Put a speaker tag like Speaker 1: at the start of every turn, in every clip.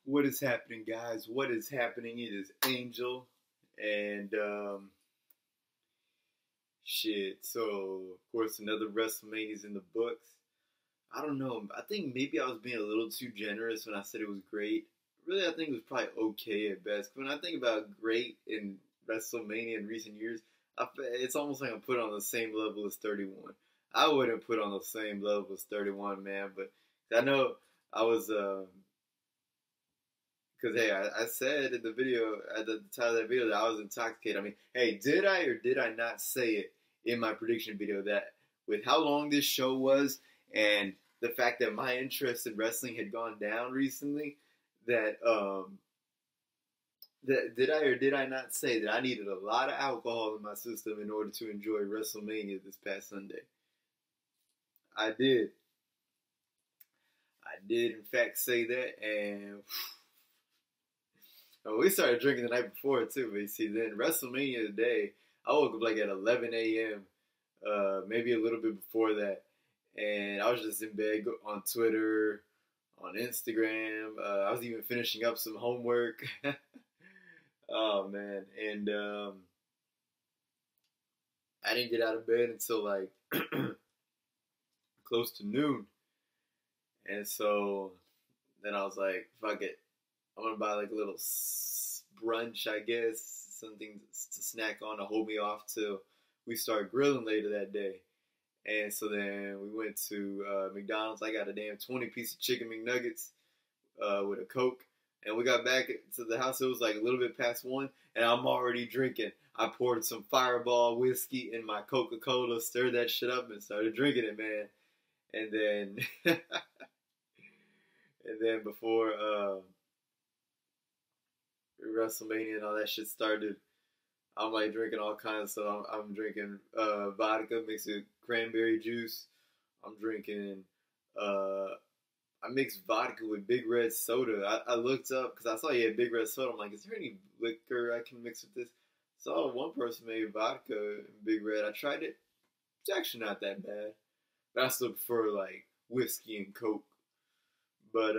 Speaker 1: What is happening, guys? What is happening? It is Angel, and shit. So, of course, another WrestleMania's in the books. I don't know. I think maybe I was being a little too generous when I said it was great. Really, I think it was probably okay at best. When I think about great in WrestleMania in recent years, it's almost like I put it on the same level as 31. I wouldn't put on the same level as 31, man, but I know I was. Because, hey, I said in the video, at the time of that video, that I was intoxicated. I mean, hey, did I or did I not say it in my prediction video that with how long this show was and the fact that my interest in wrestling had gone down recently, that, did I or did I not say that I needed a lot of alcohol in my system in order to enjoy WrestleMania this past Sunday? I did. I did, in fact, say that, and we started drinking the night before too, but you see, then WrestleMania today, I woke up like at 11 a.m., maybe a little bit before that, and I was just in bed on Twitter, on Instagram. I was even finishing up some homework. Oh man, and I didn't get out of bed until like close to noon, and so then I was like, fuck it. I'm gonna buy like a little brunch, I guess, something to snack on to hold me off till we start grilling later that day. And so then we went to McDonald's. I got a damn 20-piece of chicken McNuggets with a Coke. And we got back to the house. It was like a little bit past 1, and I'm already drinking. I poured some Fireball whiskey in my Coca-Cola, stirred that shit up, and started drinking it, man. And then, and then before WrestleMania and all that shit started, I'm like drinking all kinds of stuff. I'm drinking vodka mixed with cranberry juice. I'm drinking, I mixed vodka with Big Red soda. I looked up because I saw you had Big Red soda. I'm like, is there any liquor I can mix with this? Saw one person made vodka and Big Red. I tried it. It's actually not that bad. But I still prefer like whiskey and Coke. But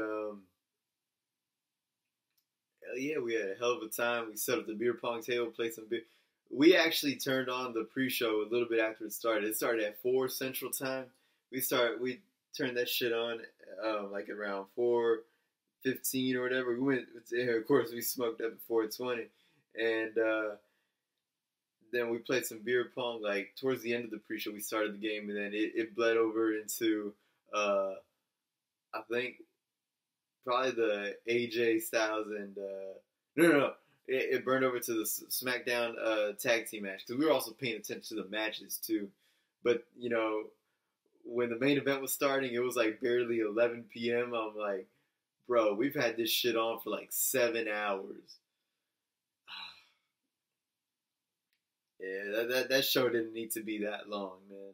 Speaker 1: yeah, we had a hell of a time. We set up the beer pong table, played some beer. We actually turned on the pre-show a little bit after it started. It started at 4 Central Time. We turned that shit on like around 4:15 or whatever. We went, of course, we smoked up at 4:20, and then we played some beer pong. Like towards the end of the pre-show, we started the game, and then it bled over into I think probably the AJ Styles and no. It burned over to the SmackDown tag team match because we were also paying attention to the matches too. But you know, when the main event was starting, it was like barely 11 p.m. I'm like, bro, we've had this shit on for like 7 hours. Yeah, that show didn't need to be that long, man.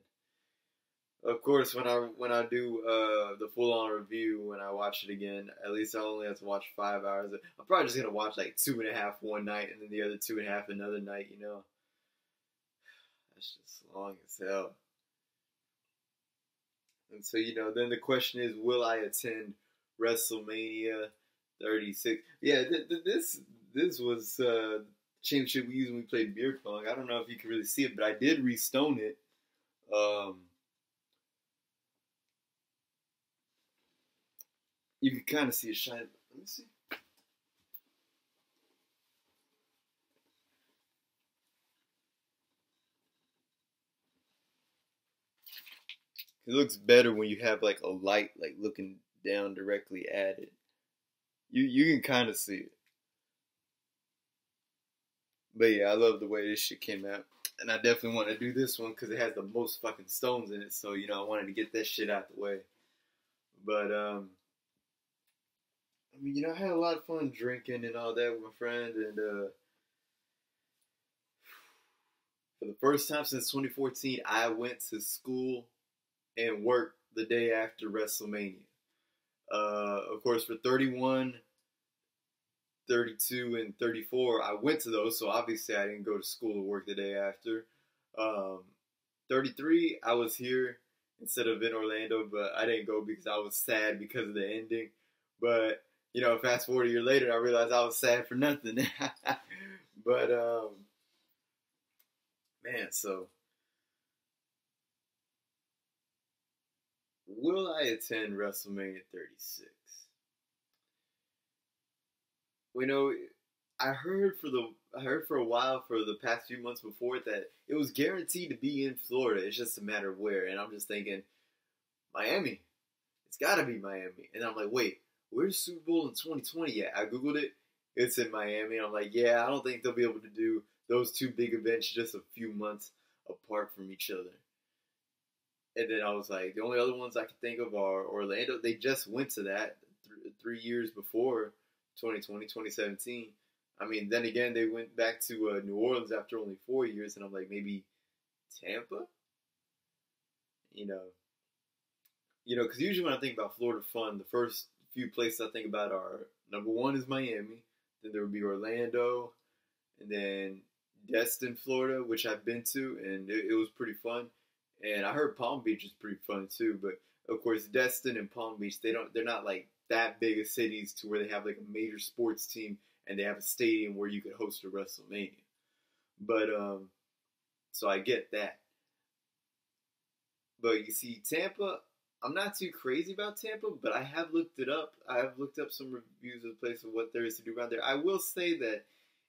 Speaker 1: Of course, when I do the full on review, when I watch it again, at least I only have to watch 5 hours. I'm probably just gonna watch like 2.5 one night and then the other 2.5 another night. You know, that's just long as hell. And so you know, then the question is, will I attend WrestleMania 36? Yeah, this was championship we used when we played beer pong. I don't know if you can really see it, but I did restone it. You can kind of see it shine. Let me see. It looks better when you have like a light like looking down directly at it. You can kind of see it. But yeah, I love the way this shit came out. And I definitely want to do this one because it has the most fucking stones in it. So, you know, I wanted to get that shit out the way. But, I mean, you know, I had a lot of fun drinking and all that with my friend, and for the first time since 2014, I went to school and worked the day after WrestleMania. Of course, for 31, 32, and 34, I went to those, so obviously I didn't go to school or work the day after. 33, I was here instead of in Orlando, but I didn't go because I was sad because of the ending. But fast forward a year later, I realized I was sad for nothing. But man, so will I attend WrestleMania 36? You know, I heard for a while for the past few months before it that it was guaranteed to be in Florida. It's just a matter of where. And I'm just thinking, Miami. It's got to be Miami. And I'm like, wait, where's Super Bowl in 2020 at? I googled it. It's in Miami. And I'm like, yeah, I don't think they'll be able to do those two big events just a few months apart from each other. And then I was like, the only other ones I can think of are Orlando. They just went to that 3 years before 2020, 2017. I mean, then again, they went back to New Orleans after only 4 years, and I'm like, maybe Tampa? You know, because usually when I think about Florida fun, the first few places I think about are number one is Miami, then there would be Orlando, and then Destin, Florida, which I've been to, and it was pretty fun. And I heard Palm Beach is pretty fun too, but of course Destin and Palm Beach, they're not like that big of cities to where they have like a major sports team and they have a stadium where you could host a WrestleMania. But so I get that. But you see, Tampa, I'm not too crazy about Tampa, but I have looked it up. I have looked up some reviews of the place of what there is to do around there. I will say that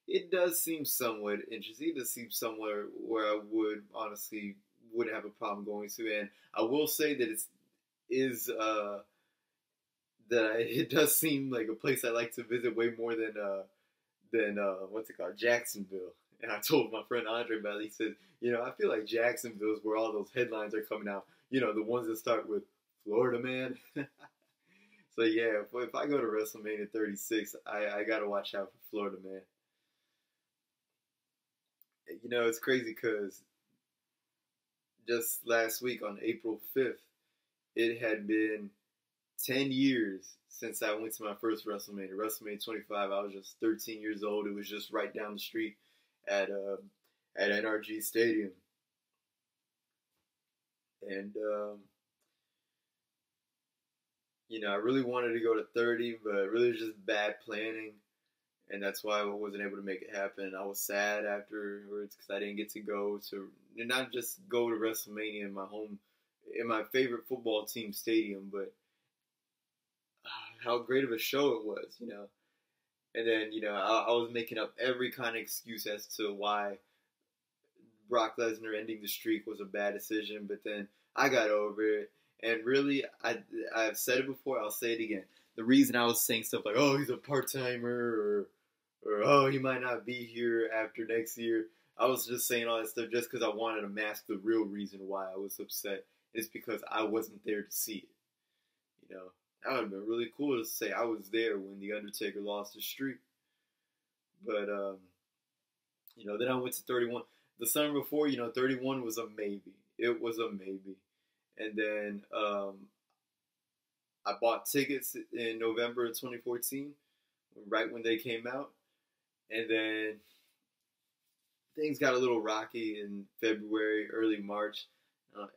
Speaker 1: it does seem somewhat interesting. It does seem somewhere where I would honestly would have a problem going to, and I will say that it does seem like a place I like to visit way more than what's it called, Jacksonville. And I told my friend Andre about it. He said, I feel like Jacksonville is where all those headlines are coming out. The ones that start with Florida Man. So yeah, if I go to WrestleMania 36, I gotta watch out for Florida Man. It's crazy because just last week on April 5th, it had been 10 years since I went to my first WrestleMania. WrestleMania 25, I was just 13 years old. It was just right down the street at NRG Stadium. And, I really wanted to go to 30, but really it was just bad planning. And that's why I wasn't able to make it happen. I was sad afterwards because I didn't get to go to, not just go to WrestleMania in my favorite football team stadium, but how great of a show it was, And then, I was making up every kind of excuse as to why Brock Lesnar ending the streak was a bad decision, but then I got over it. And really, I've said it before, I'll say it again. The reason I was saying stuff like, oh, he's a part-timer, or oh, he might not be here after next year. I was just saying all that stuff just because I wanted to mask the real reason why I was upset. It's because I wasn't there to see it. That would have been really cool to say I was there when The Undertaker lost his streak. But, then I went to 31. The summer before, 31 was a maybe. It was a maybe. And then I bought tickets in November of 2014, right when they came out. And then things got a little rocky in February, early March.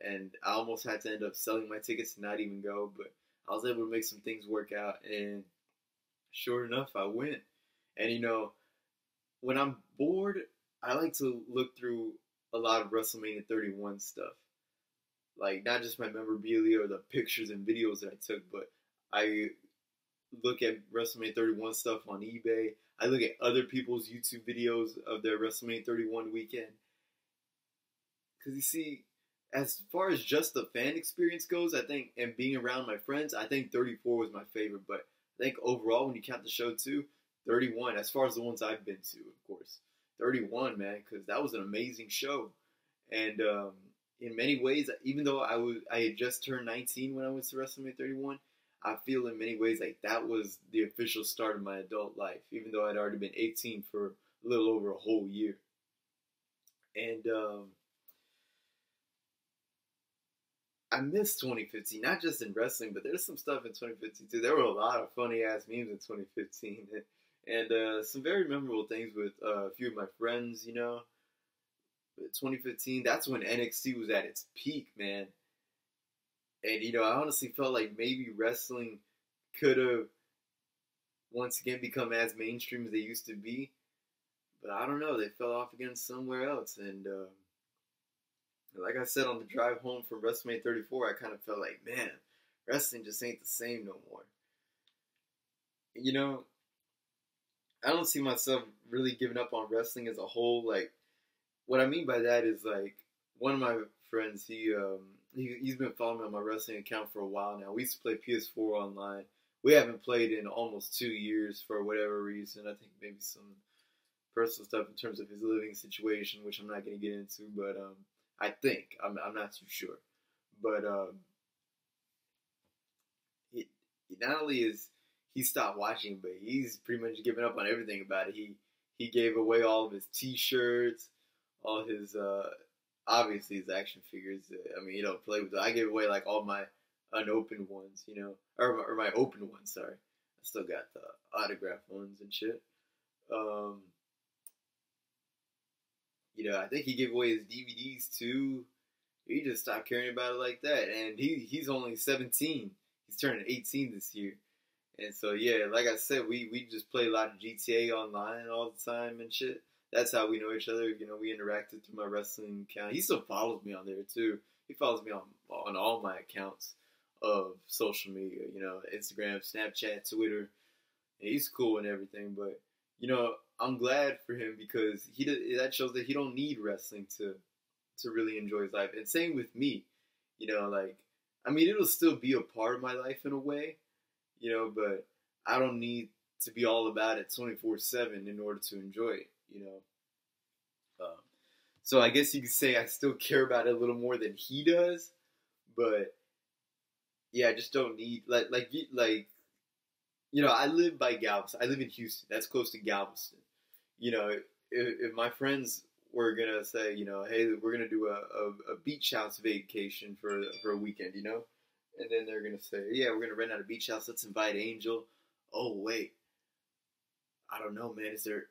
Speaker 1: And I almost had to end up selling my tickets to not even go. But I was able to make some things work out. And sure enough, I went. And, when I'm bored, I like to look through a lot of WrestleMania 31 stuff. Like, not just my memorabilia or the pictures and videos that I took, but I look at WrestleMania 31 stuff on eBay. I look at other people's YouTube videos of their WrestleMania 31 weekend. Because you see, as far as just the fan experience goes, I think, and being around my friends, I think 34 was my favorite. But I think overall, when you count the show too, 31, as far as the ones I've been to, of course. 31, man, because that was an amazing show. And in many ways, even though I had just turned 19 when I went to WrestleMania 31, I feel in many ways like that was the official start of my adult life, even though I'd already been 18 for a little over a whole year. And I miss 2015, not just in wrestling, but there's some stuff in 2015 too. There were a lot of funny ass memes in 2015, and some very memorable things with a few of my friends. 2015, that's when NXT was at its peak, man. And I honestly felt like maybe wrestling could have once again become as mainstream as they used to be. But I don't know, they fell off again somewhere else. And like I said on the drive home from WrestleMania 34, I kind of felt like, man, wrestling just ain't the same no more. You know, I don't see myself really giving up on wrestling as a whole. Like, what I mean by that is like one of my friends, he's been following me on my wrestling account for a while now. We used to play PS4 online. We haven't played in almost 2 years for whatever reason. I think maybe some personal stuff in terms of his living situation, which I'm not going to get into. But I think I'm not too sure. But he not only is he stopped watching, but he's pretty much given up on everything about it. He gave away all of his T-shirts, all his obviously his action figures. I mean, he don't play with it. I gave away like all my unopened ones, you know, or my open ones. Sorry, I still got the autograph ones and shit. You know, I think he gave away his DVDs too. He just stopped caring about it like that, and he's only 17. He's turning 18 this year. And so, yeah, like I said, we just play a lot of GTA online all the time and shit. That's how we know each other. You know, we interacted through my wrestling account. He still follows me on there, too. He follows me on all my accounts of social media, you know, Instagram, Snapchat, Twitter. And he's cool and everything. But, you know, I'm glad for him because that shows that he don't need wrestling to really enjoy his life. And same with me. You know, like, I mean, it'll still be a part of my life in a way. You know, but I don't need to be all about it 24/7 in order to enjoy it, you know. So I guess you could say I still care about it a little more than he does, but yeah, I just don't need like you know, I live by Galveston. I live in Houston. That's close to Galveston. You know, if my friends were gonna say, you know, hey, we're gonna do a beach house vacation for a weekend, you know. And then they're going to say, yeah, we're going to rent out a beach house. Let's invite Angel. Oh, wait. I don't know, man. Is there...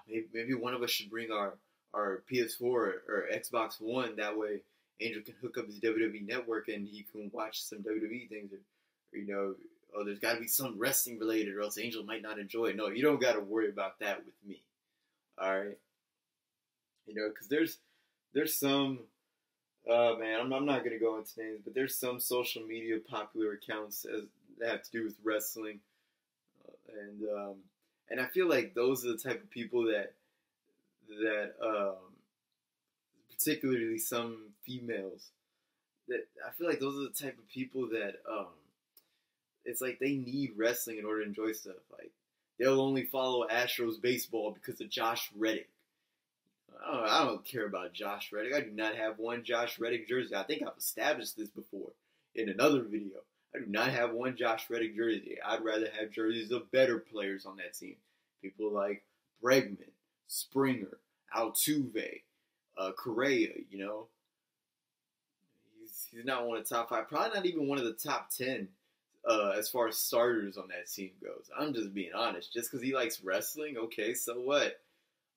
Speaker 1: maybe one of us should bring our PS4 or Xbox One. That way Angel can hook up his WWE network and he can watch some WWE things. Or you know, oh, there's got to be some wrestling related or else Angel might not enjoy it. No, you don't got to worry about that with me. All right? You know, because there's some... man, I'm not going to go into names, but there's some social media popular accounts that have to do with wrestling. And I feel like those are the type of people that particularly some females, that I feel like those are the type of people that, it's like they need wrestling in order to enjoy stuff. Like, they'll only follow Astros baseball because of Josh Reddick. I don't care about Josh Reddick. I do not have one Josh Reddick jersey. I think I've established this before in another video. I do not have one Josh Reddick jersey. I'd rather have jerseys of better players on that team. People like Bregman, Springer, Altuve, Correa, you know. He's not one of the top 5. Probably not even one of the top 10 as far as starters on that team goes. I'm just being honest. Just because he likes wrestling, okay, so what?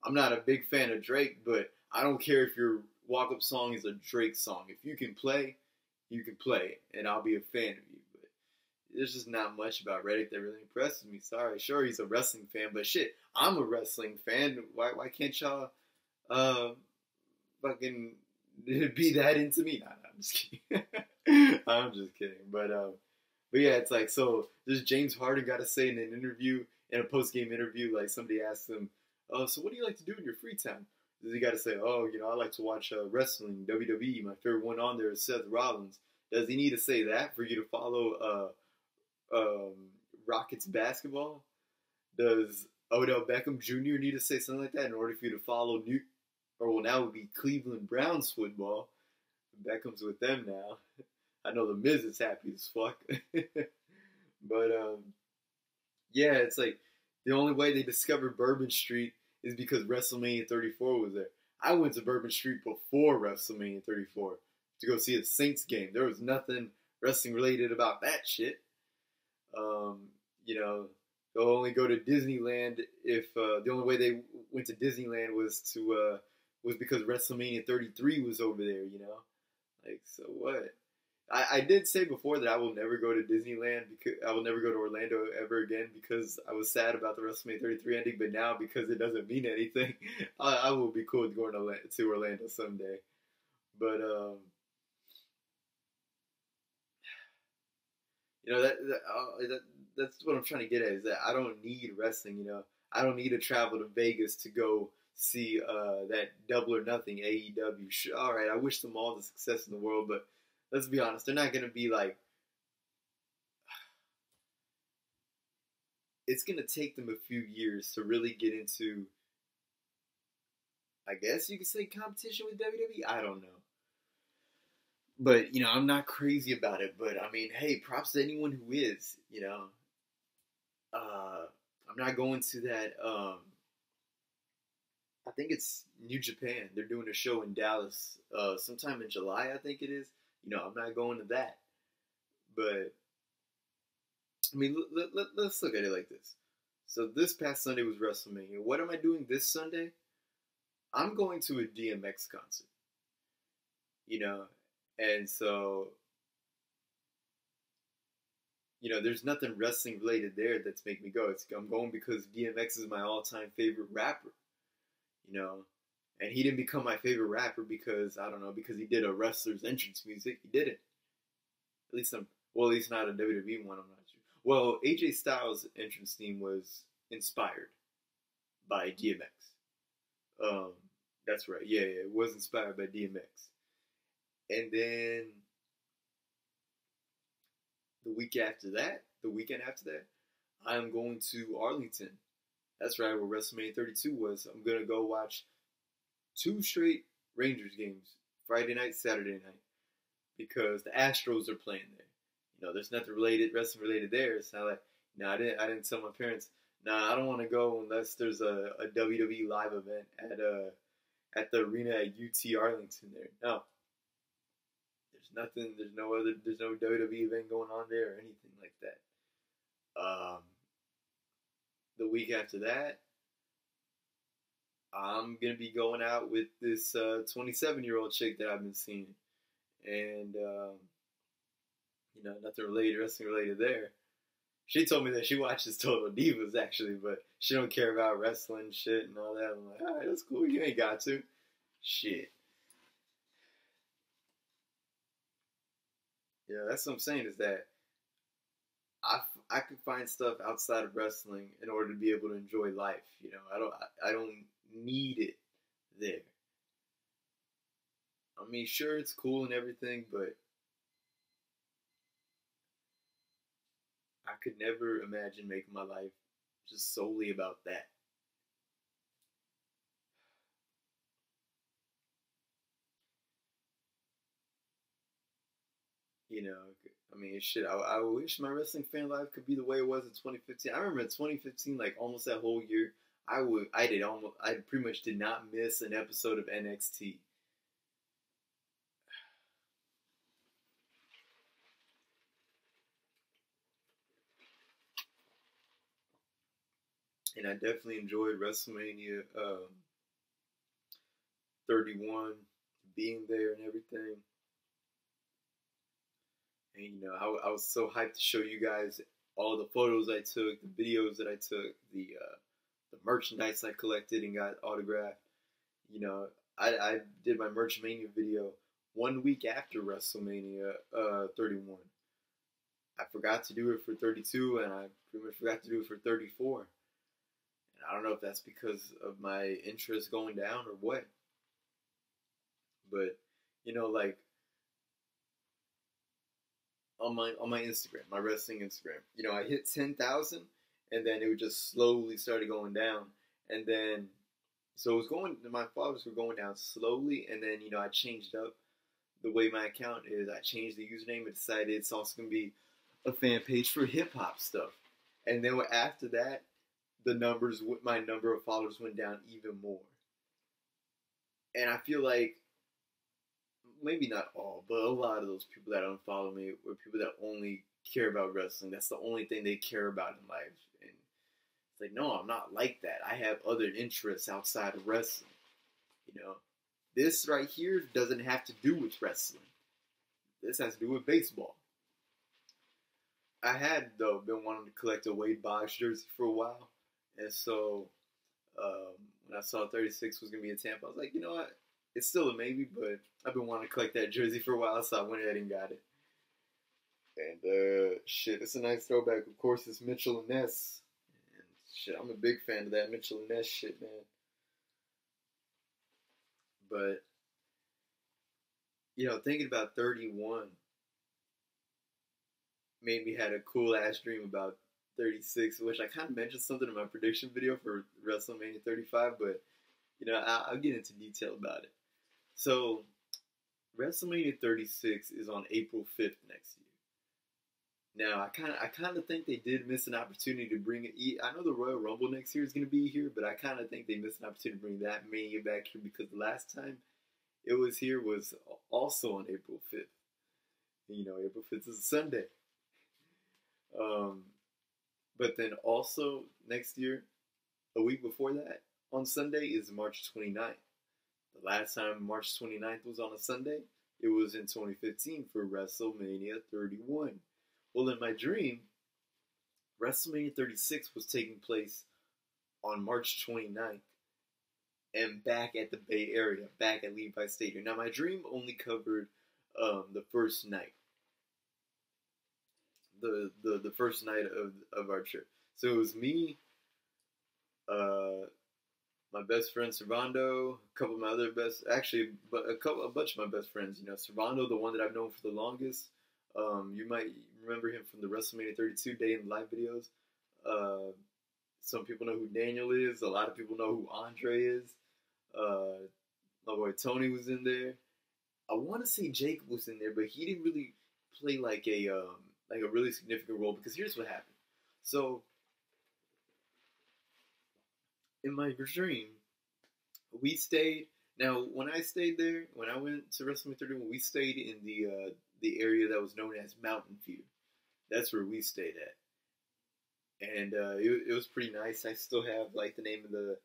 Speaker 1: I'm not a big fan of Drake, but I don't care if your walk-up song is a Drake song. If you can play, you can play, and I'll be a fan of you. But there's just not much about Reddick that really impresses me. Sorry, sure, he's a wrestling fan, but shit, I'm a wrestling fan. Why can't y'all fucking be that into me? Nah, I'm just kidding. I'm just kidding. But yeah, it's like, so does James Harden got to say in an interview, in a post-game interview, like somebody asked him, so what do you like to do in your free time? Does he got to say, oh, you know, I like to watch wrestling, WWE. My favorite one on there is Seth Rollins. Does he need to say that for you to follow Rockets basketball? Does Odell Beckham Jr. need to say something like that in order for you to follow now it would be Cleveland Browns football. Beckham's with them now. I know the Miz is happy as fuck. But yeah, it's like, the only way they discovered Bourbon Street is because WrestleMania 34 was there. I went to Bourbon Street before WrestleMania 34 to go see a Saints game. There was nothing wrestling related about that shit. You know, they'll only go to Disneyland if the only way they went to Disneyland was because WrestleMania 33 was over there. You know, like, so what? I did say before that I will never go to Disneyland because I will never go to Orlando ever again because I was sad about the WrestleMania 33 ending. But now because it doesn't mean anything, I will be cool with going to Orlando someday. But you know that's what I'm trying to get at is that I don't need wrestling. You know, I don't need to travel to Vegas to go see that Double or Nothing AEW. All right, I wish them all the success in the world, but let's be honest, they're not gonna be like. It's gonna take them a few years to really get into. I guess you could say competition with WWE. I don't know. But you know, I'm not crazy about it. But I mean, hey, props to anyone who is. You know, I'm not going to that. I think it's New Japan. They're doing a show in Dallas sometime in July. I think it is. You know, I'm not going to that. But I mean, let's look at it like this. So this past Sunday was WrestleMania. What am I doing this Sunday? I'm going to a DMX concert. You know, and so you know, there's nothing wrestling related there that's making me go. I'm going because DMX is my all-time favorite rapper. You know, and he didn't become my favorite rapper because I don't know because he did a wrestler's entrance music. He did it. At least at least not a WWE one. I'm not sure. Well, AJ Styles' entrance theme was inspired by DMX. Um, that's right. Yeah, it was inspired by DMX. And then the weekend after that, I'm going to Arlington. That's right, where WrestleMania 32 was. I'm going to go watch 2 straight Rangers games, Friday night, Saturday night, because the Astros are playing there. You know, there's nothing wrestling related there. It's not like, no, I didn't tell my parents, nah, I don't want to go unless there's a WWE live event at the arena at UT Arlington there. No, there's nothing. There's no WWE event going on there or anything like that. The week after that, I'm gonna be going out with this 27-year-old chick that I've been seeing, and you know, nothing related, wrestling related there. She told me that she watches Total Divas actually, but she don't care about wrestling shit and all that. I'm like, all right, that's cool. You ain't got to. Shit. Yeah, that's what I'm saying is that I could find stuff outside of wrestling in order to be able to enjoy life. You know, I don't need it there. I mean, sure, it's cool and everything, but I could never imagine making my life just solely about that. You know, I mean, shit. I wish my wrestling fan life could be the way it was in 2015. I remember in 2015, like almost that whole year, I pretty much did not miss an episode of NXT. And I definitely enjoyed WrestleMania 31, being there and everything. And you know, I was so hyped to show you guys all the photos I took, the videos that I took, the merchandise I collected and got autographed. You know, I did my Merchmania video 1 week after WrestleMania 31. I forgot to do it for 32, and I pretty much forgot to do it for 34. And I don't know if that's because of my interest going down or what. But you know, like on my Instagram, my wrestling Instagram. You know, I hit 10,000, and then it would just slowly started going down, and then so it was going. My followers were going down slowly, and then you know I changed up the way my account is. I changed the username and decided it's also gonna be a fan page for hip hop stuff, and then after that, my number of followers went down even more, and I feel like maybe not all, but a lot of those people that unfollow me were people that only care about wrestling. That's the only thing they care about in life. And it's like, no, I'm not like that. I have other interests outside of wrestling. You know, this right here doesn't have to do with wrestling. this has to do with baseball. I had, though, been wanting to collect a Wade Boggs jersey for a while. And so when I saw 36 was going to be in Tampa, I was like, you know what? It's still a maybe, but I've been wanting to collect that jersey for a while, so I went ahead and got it. And shit, it's a nice throwback. Of course, it's Mitchell and Ness. And shit, I'm a big fan of that Mitchell and Ness shit, man. But, you know, thinking about 31 made me had a cool ass dream about 36, which I kind of mentioned something in my prediction video for WrestleMania 35, but, you know, I'll get into detail about it. So, WrestleMania 36 is on April 5th next year. Now, I kind of think they did miss an opportunity to bring it. I know the Royal Rumble next year is going to be here, but I kind of think they missed an opportunity to bring that Mania back here because the last time it was here was also on April 5th. You know, April 5th is a Sunday. But then also next year, a week before that, on Sunday is March 29th. The last time March 29th was on a Sunday, it was in 2015 for WrestleMania 31. Well, in my dream, WrestleMania 36 was taking place on March 29th and back at the Bay Area, back at Levi Stadium. Now, my dream only covered the first night. The first night of our trip. So it was me, my best friend Servando, a couple of my other a bunch of my best friends. You know, Servando, the one that I've known for the longest. You might remember him from the WrestleMania 32 Day in Live videos. Some people know who Daniel is. A lot of people know who Andre is. My boy Tony was in there. I want to say Jacob was in there, but he didn't really play like a really significant role because here's what happened. So in my dream, we stayed. Now, when I stayed there, when I went to WrestleMania 31, we stayed in the area that was known as Mountain View. That's where we stayed at, and it was pretty nice. I still have like the name of the.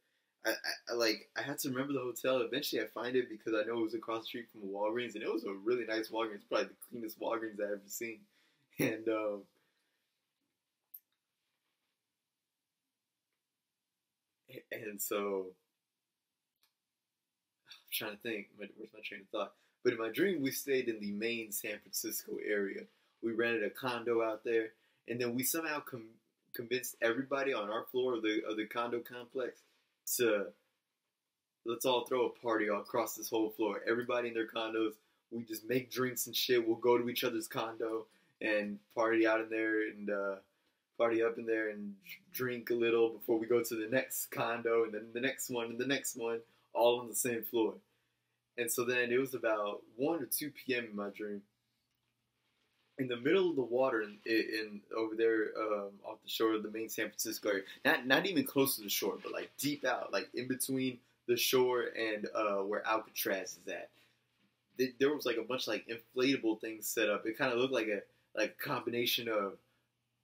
Speaker 1: I had to remember the hotel. Eventually, I find it because I know it was across the street from a Walgreens, and it was a really nice Walgreens. Probably the cleanest Walgreens I've ever seen, and so I'm trying to think. Where's my train of thought? But in my dream, we stayed in the main San Francisco area. We rented a condo out there, and then we somehow convinced everybody on our floor of the condo complex to let's all throw a party all across this whole floor. Everybody in their condos, we just make drinks and shit. We'll go to each other's condo and party out in there and party up in there and drink a little before we go to the next condo and then the next one and the next one, all on the same floor. And so then it was about 1 or 2 p.m. in my dream. In the middle of the water, in over there off the shore of the main San Francisco area, not even close to the shore, but like deep out, like in between the shore and where Alcatraz is at. There was like a bunch of like inflatable things set up. It kind of looked like a combination of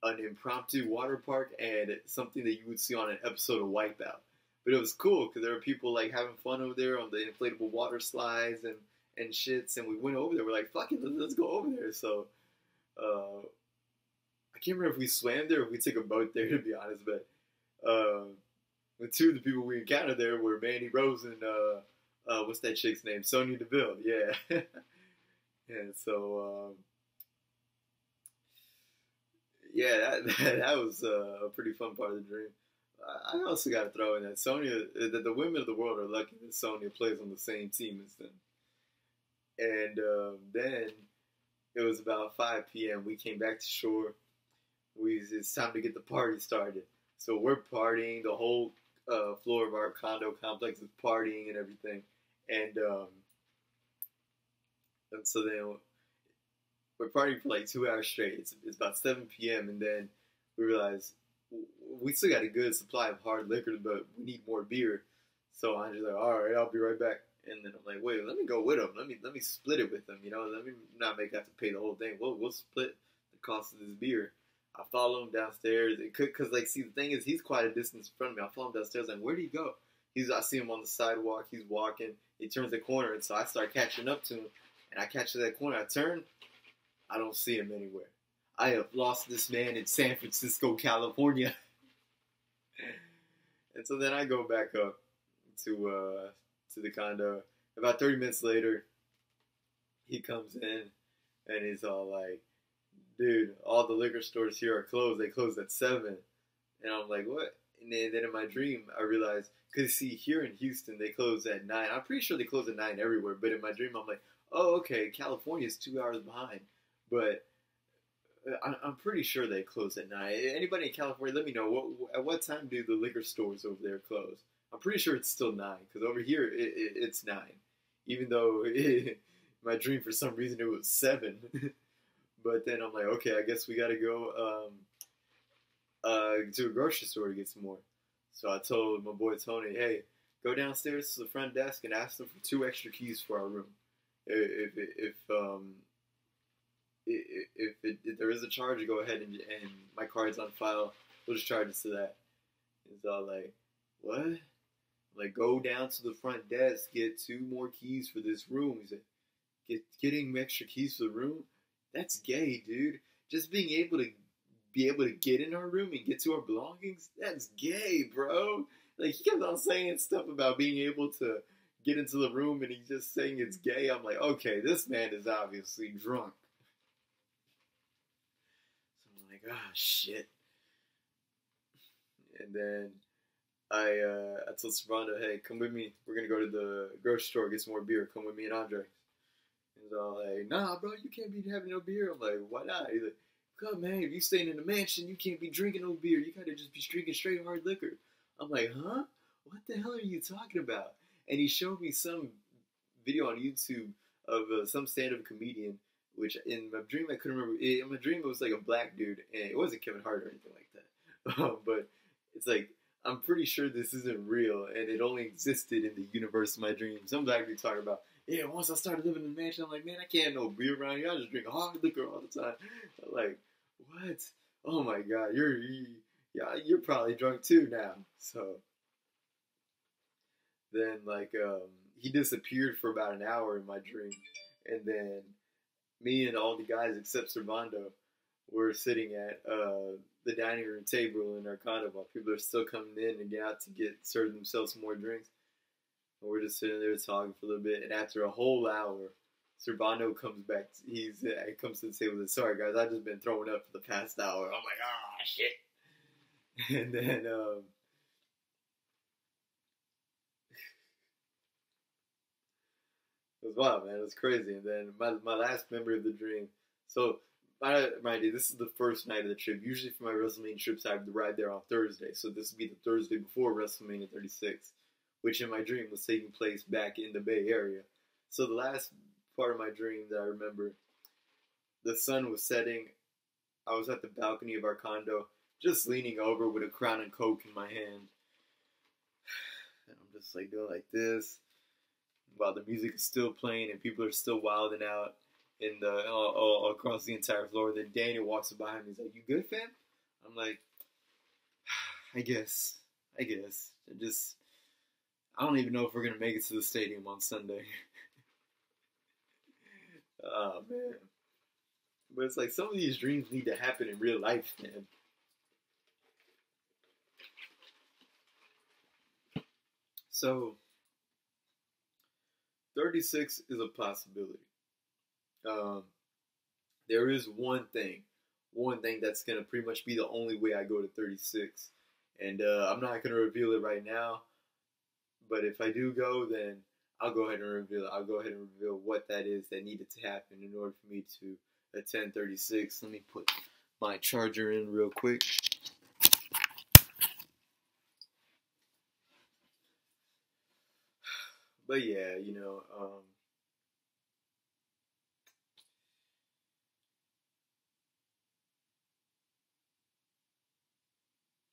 Speaker 1: an impromptu water park and something that you would see on an episode of Wipeout. But it was cool because there were people like having fun over there on the inflatable water slides and shits. And we went over there. We're like, fuck it, let's go over there. So I can't remember if we swam there or if we took a boat there, to be honest. But the two of the people we encountered there were Mandy Rose and what's that chick's name? Sonya Deville. Yeah. And so yeah, that was a pretty fun part of the dream. I also got to throw in that that the women of the world are lucky that Sonya plays on the same team as them. And then it was about 5 p.m. We came back to shore. It's time to get the party started. So we're partying. The whole floor of our condo complex is partying and everything. And so then we're partying for like 2 hours straight. It's about 7 p.m. And then we realize we still got a good supply of hard liquor, but we need more beer. So I'm just like, all right, I'll be right back. And then I'm like, wait, let me go with him. Let me split it with him. You know, let me not have to pay the whole thing. We'll split the cost of this beer. I follow him downstairs. Because, like, see, the thing is, he's quite a distance in front of me. I follow him downstairs. Like, where'd he go? I see him on the sidewalk. He's walking. He turns the corner. And so I start catching up to him. And I catch that corner. I turn. I don't see him anywhere. I have lost this man in San Francisco, California. And so then I go back up to the condo. About 30 minutes later, he comes in and he's all like, "Dude, all the liquor stores here are closed. They close at 7." And I'm like, "What?" And then in my dream, I realized, because see, here in Houston, they close at 9. I'm pretty sure they close at 9 everywhere. But in my dream, I'm like, "Oh, okay, California is 2 hours behind." But I'm pretty sure they close at 9. Anybody in California, let me know. At what time do the liquor stores over there close? I'm pretty sure it's still 9, because over here it's 9. Even though my dream, for some reason, it was 7. But then I'm like, okay, I guess we got to go to a grocery store to get some more. So I told my boy Tony, hey, go downstairs to the front desk and ask them for 2 extra keys for our room. If there is a charge, go ahead and my card's on file. We'll just charge us to that. He's all like, what? I'm like, go down to the front desk, get 2 more keys for this room. He said, getting extra keys for the room? That's gay, dude. Just being able to get in our room and get to our belongings, that's gay, bro. Like, he kept on saying stuff about being able to get into the room, and he's just saying it's gay. I'm like, okay, this man is obviously drunk. So I'm like, ah, shit. And then I told Servando, hey, come with me. We're going to go to the grocery store, get some more beer. Come with me and Andre. He's all like, nah, bro, you can't be having no beer. I'm like, why not? He's like, come, man, if you staying in the mansion, you can't be drinking no beer. You gotta just be drinking straight hard liquor. I'm like, huh? What the hell are you talking about? And he showed me some video on YouTube of some stand-up comedian, which in my dream I couldn't remember. In my dream it was like a black dude, and it wasn't Kevin Hart or anything like that. But it's like, I'm pretty sure this isn't real, and it only existed in the universe of my dream. Some black dude talking about, yeah, once I started living in the mansion, I'm like, man, I can't have no beer around here. I just drink hard liquor all the time. I'm like, what? Oh my God, you're probably drunk too now. So then, like, he disappeared for about an hour in my dream, and then me and all the guys except Servando were sitting at the dining room table in our condo while people are still coming in and get out to serve themselves some more drinks. And we're just sitting there talking for a little bit, and after a whole hour, Servando comes back. He comes to the table and says, sorry guys, I've just been throwing up for the past hour. I'm like, ah, shit. And then it was wild, man. It was crazy. And then my last memory of the dream. So, mind you, this is the first night of the trip. Usually for my WrestleMania trips, I have to ride there on Thursday. So this would be the Thursday before WrestleMania 36, which in my dream was taking place back in the Bay Area. So the last part of my dream that I remember, the sun was setting. I was at the balcony of our condo, just leaning over with a Crown and Coke in my hand. And I'm just like going like this, while the music is still playing and people are still wilding out in all across the entire floor. Then Daniel walks behind me. He's like, "You good, fam?" I'm like, I guess. I don't even know if we're gonna make it to the stadium on Sunday. Oh man. But it's like some of these dreams need to happen in real life, man. So 36 is a possibility. There is one thing that's gonna pretty much be the only way I go to 36, and I'm not gonna reveal it right now. But if I do go, then I'll go ahead and reveal it. I'll go ahead and reveal what that is that needed to happen in order for me to attend 36. Let me put my charger in real quick. But yeah,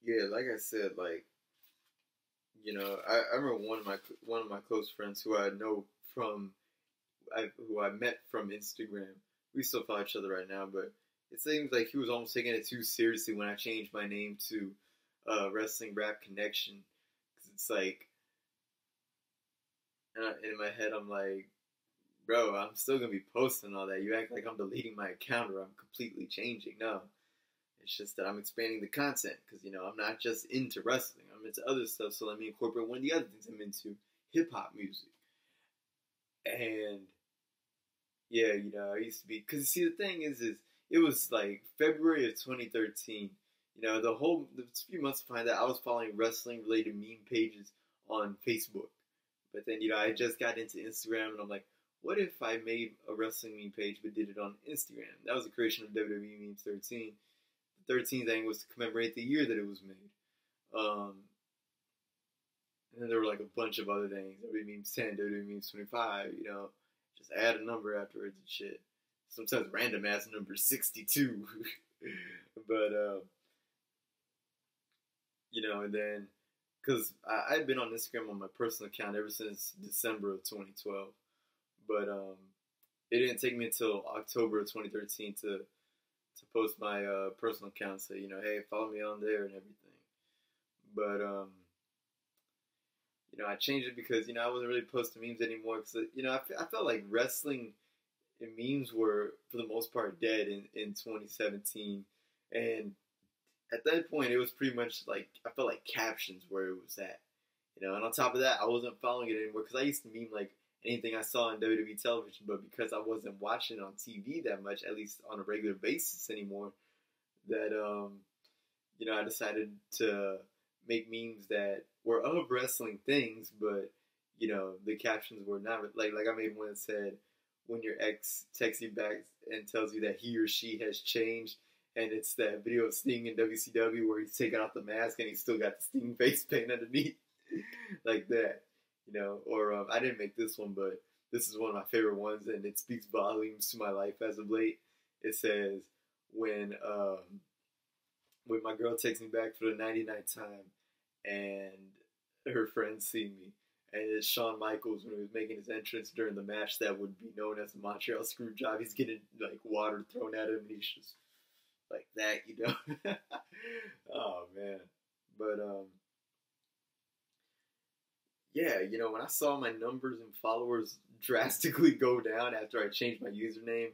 Speaker 1: yeah, like I said, like, I remember one of my close friends who I know who I met from Instagram. We still follow each other right now, but it seems like he was almost taking it too seriously when I changed my name to Wrestling Rap Connection. Because it's like, in my head, I'm like, bro, I'm still gonna be posting all that. You act like I'm deleting my account or I'm completely changing. No, it's just that I'm expanding the content because I'm not just into wrestling. I'm into other stuff. So let me incorporate one of the other things I'm into: hip hop music. And yeah, I used to be because see the thing is it was like February of 2013. The few months to find out I was following wrestling related meme pages on Facebook. But then, I just got into Instagram and I'm like, what if I made a wrestling meme page but did it on Instagram? That was the creation of WWE Memes 13. The 13th thing was to commemorate the year that it was made. And then there were like a bunch of other things. WWE Memes 10, WWE Memes 25, just add a number afterwards and shit. Sometimes random ass number 62. But, and then, because I'd been on Instagram on my personal account ever since December of 2012. But it didn't take me until October of 2013 to post my personal account, say, hey, follow me on there and everything. But, I changed it because, I wasn't really posting memes anymore. Because, I felt like wrestling and memes were, for the most part, dead in 2017. And at that point, it was pretty much like, I felt like captions where it was at. And on top of that, I wasn't following it anymore because I used to meme like anything I saw on WWE television, but because I wasn't watching it on TV that much, at least on a regular basis anymore, that I decided to make memes that were of wrestling things, but the captions were not like I made one that said, "When your ex texts you back and tells you that he or she has changed." And it's that video of Sting in WCW where he's taking off the mask and he's still got the Sting face paint underneath, like that. Or I didn't make this one, but this is one of my favorite ones, and it speaks volumes to my life as of late. It says, when my girl takes me back for the 99th time, and her friends see me, and it's Shawn Michaels when he was making his entrance during the match that would be known as the Montreal Screwjob. He's getting like water thrown at him, and he's just like that, Oh man, but yeah, when I saw my numbers and followers drastically go down after I changed my username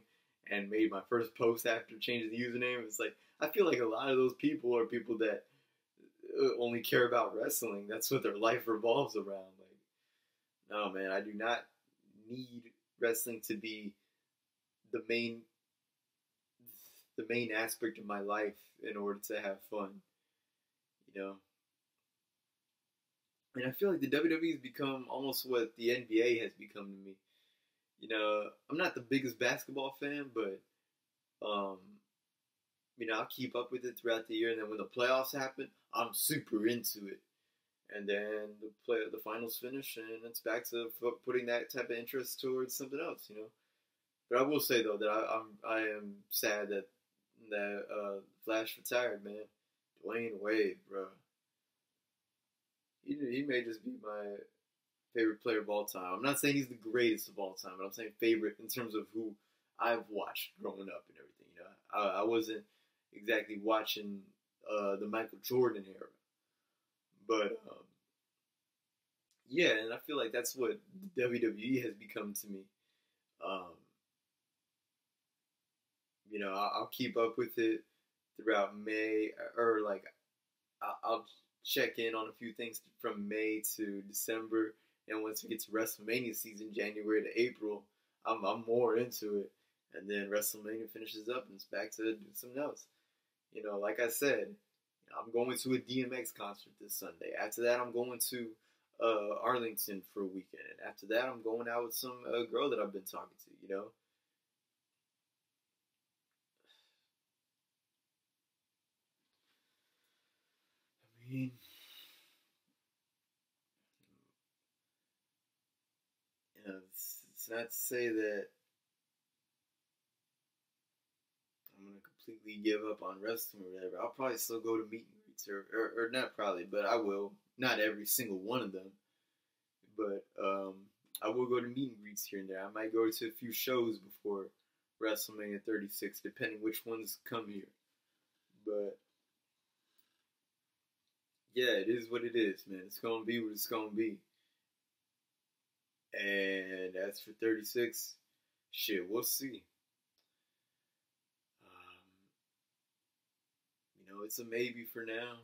Speaker 1: and made my first post after changing the username, it's like, I feel like a lot of those people are people that only care about wrestling. That's what their life revolves around. Like, no, man, I do not need wrestling to be the main aspect of my life in order to have fun, And I feel like the WWE has become almost what the NBA has become to me. I'm not the biggest basketball fan, but I'll keep up with it throughout the year. And then when the playoffs happen, I'm super into it. And then the finals finish, and it's back to putting that type of interest towards something else, But I will say though that I am sad that Flash retired, man. Dwayne Wade, bro. He may just be my favorite player of all time. I'm not saying he's the greatest of all time, but I'm saying favorite in terms of who I've watched growing up and everything. I wasn't exactly watching the Michael Jordan era, but yeah, and I feel like that's what WWE has become to me. Um, I'll keep up with it throughout May, or like I'll check in on a few things from May to December, and once we get to WrestleMania season, January to April, I'm more into it. And then WrestleMania finishes up, and it's back to do something else. Like I said, I'm going to a DMX concert this Sunday. After that, I'm going to Arlington for a weekend. And after that, I'm going out with some girl that I've been talking to, I mean, it's not to say that I'm going to completely give up on wrestling or whatever. I'll probably still go to meet and greets, or not probably, but I will. Not every single one of them. But I will go to meet and greets here and there. I might go to a few shows before WrestleMania 36, depending which ones come here. But yeah, it is what it is, man. It's gonna be what it's gonna be. And as for 36, shit, we'll see. It's a maybe for now.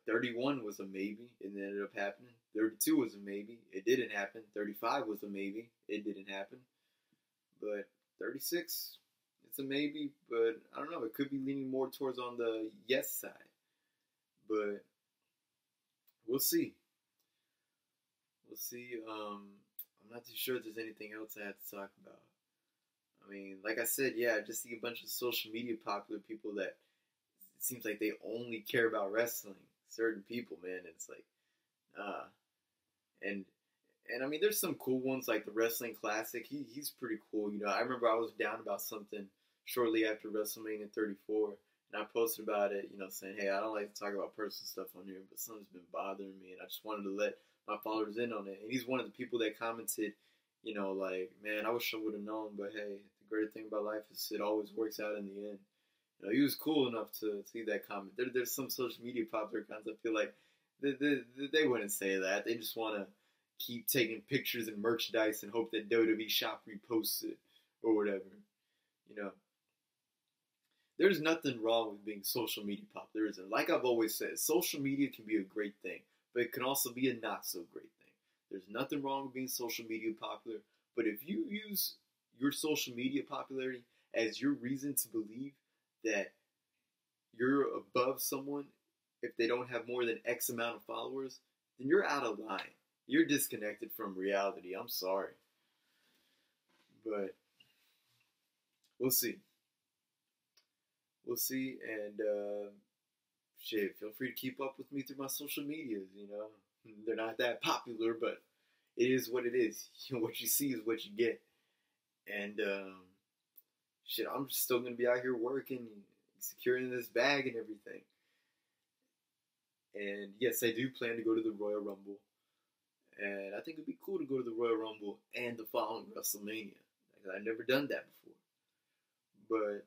Speaker 1: 31 was a maybe. It ended up happening. 32 was a maybe. It didn't happen. 35 was a maybe. It didn't happen. But 36, it's a maybe. But I don't know. It could be leaning more towards on the yes side. But we'll see. We'll see. I'm not too sure if there's anything else I have to talk about. I mean, like I said, yeah, I just see a bunch of social media popular people that it seems like they only care about wrestling. Certain people, man, it's like, uh, and I mean, there's some cool ones like the Wrestling Classic. He's pretty cool. I remember I was down about something shortly after WrestleMania 34, and I posted about it. Saying, hey, I don't like to talk about personal stuff on here, but something's been bothering me, and I just wanted to let my followers in on it. And he's one of the people that commented, like, man, I wish I would have known, but hey, the great thing about life is it always works out in the end. He was cool enough to see that comment. There's some social media popular accounts I feel like they wouldn't say that. They just want to keep taking pictures and merchandise and hope that WWE Shop reposts it or whatever. There's nothing wrong with being social media popular, isn't it? Like I've always said, social media can be a great thing, but it can also be a not so great thing. There's nothing wrong with being social media popular, but if you use your social media popularity as your reason to believe that you're above someone if they don't have more than X amount of followers, then you're out of line. You're disconnected from reality. I'm sorry. But we'll see. We'll see. And shit, feel free to keep up with me through my social medias. They're not that popular, but it is what it is. What you see is what you get. And shit, I'm just still going to be out here working, securing this bag and everything. And yes, I do plan to go to the Royal Rumble. And I think it'd be cool to go to the Royal Rumble and the following WrestleMania. I've never done that before. But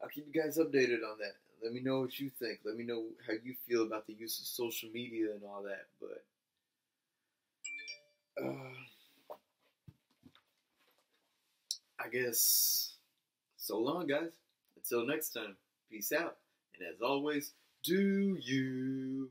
Speaker 1: I'll keep you guys updated on that. Let me know what you think. Let me know how you feel about the use of social media and all that. But I guess so long, guys. Until next time, peace out. And as always, do you.